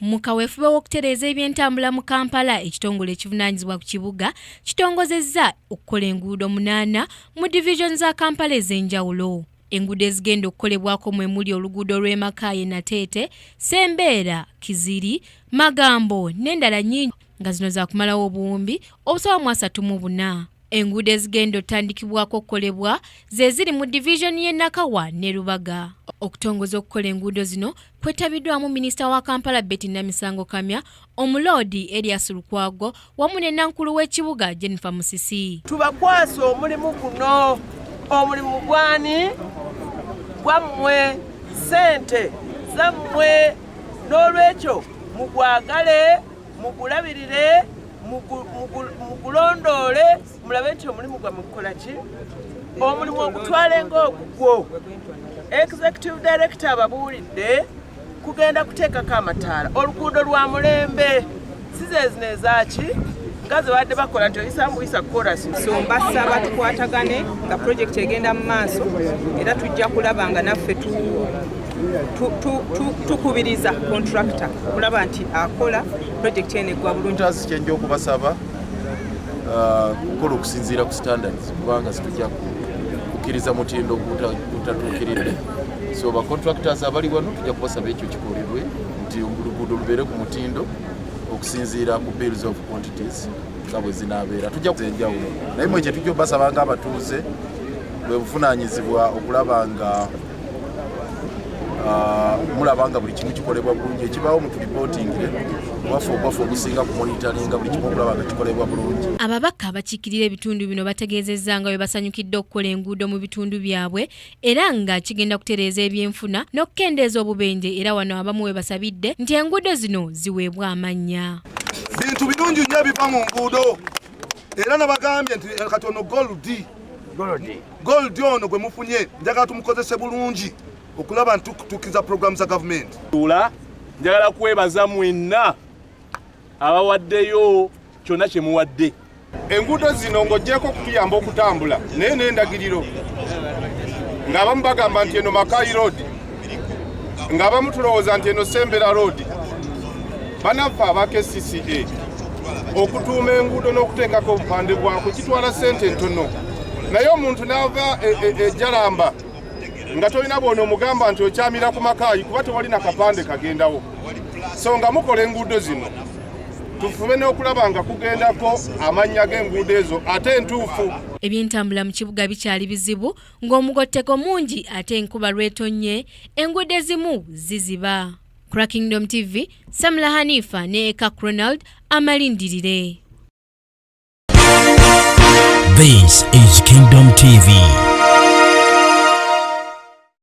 Mu kaweefube w'okutereeza ebyentambula mu Kampala, ekitongole ekivunaanyizibwa ku kibuga kitongozezza okukola enguudo 8 mu division za Kampala ez'enjawulo. Enguudo ezigenda okukolebwako mwe muli oluguudo lw'Emakaye Nateete, Mbeera, Kiziri, Magambo n'endala nnyingi nga zino za kumalawo obuwumbi obusoba mu 34. Enguudo ezigenda otandikibwako okukolebwa ze ziri mu division y'e Nakawa ne Lubaga. Okutongoza okukola enguudo zino kwetabiddwamu Minisita wa Kampala Betty Namisango Kamya, Omuloodi Elias Lukwago wamu ne Nankulu w'ekibuga Jennifer Musisi. Tubakwasa omulimu guno, omulimu gwani gwammwe, sente zammwe, n'olwekyo mugwagale, mugulabirire, mugulondoole, mulabe nti omulimu gwammwe gukola ki? Omulimu ogutwale ng'ogugwo. Executive Director ababuulidde kugenda kuteekako amataala. Oluguudo lwa Mulembe sizezino ezaaki nga ze badde bakola nti oyisa mbuyisa korasi. So mbassa batukwatagane nga project egenda mu maaso era tujja kulaba nga naffe tukubiriza contractor kulaba nti akola project ene gwa bulungi. Kyenje okubasaba kukola okusinziira ku standards kubanga situjja kukkiriza mutindo gutatuukiridde. So ba contractors abali wano tujja kubasaba ekyo kikolebwe nti oluguudo lubeere ku mutindo okusinziira ku bills of quantities nga bwe zinaabeera. Tujja kuzenjawulo naye mwe kye tujja obasaba nga abatuuze bwe buvunaanyizibwa okulaba nga mulaba nga buli kimu kikolebwa bulungi. Ekibaawo mu tulipootingire wafe ogusinga ku monitoringa buli kimu okulaba nga kikolebwa bulungi. Ababaka abakiikirira ebitundu bino bategeezezza nga bwe basanyukidde okukola enguudo mu bitundu byabwe era nga kigenda kutereeza ebyenfuna n'okukendeeza obubenje, era wano abamu we basabidde nti enguudo zino ziweebwa amannya. Bintu birungi nnyo ebiva mu nguudo era nabagambye nti katono gold ono gwe mufunye njagala tumukozese bulungi okulaba ntukutukiza program za government. Njagala kwebaza mwenna abawaddeyo kyonna kye muwadde. Enguudo zino ng'oggyeko kutuyamba okutambula naye n'endagiriro ng'abamu bagamba nti eno Makayi Road, ng'abamu tulowooza nti eno Mbeera Road. Banaffe aba KCCA okutuuma enguudo n'okuteekako obupande bwako kitwala ssente ntono, naye omuntu n'ava ejjalamba nga tolina bw'ono omugamba nti okyamira ku Makayi kuba tewalina kapande kagendawo. So nga mukola enguudo zino tufube n'okulaba nga kugendako amannya g'enguudo ezo ate entuufu. Ebyentambula mu kibuga bikyali bizibu ng'omugotteko mungi ate enkuba lwetonnye enguudo ezimu ziziba. Kingdom TV, Samla Hanifa ne Eka Ronald amalindirire. This is Kingdom TV.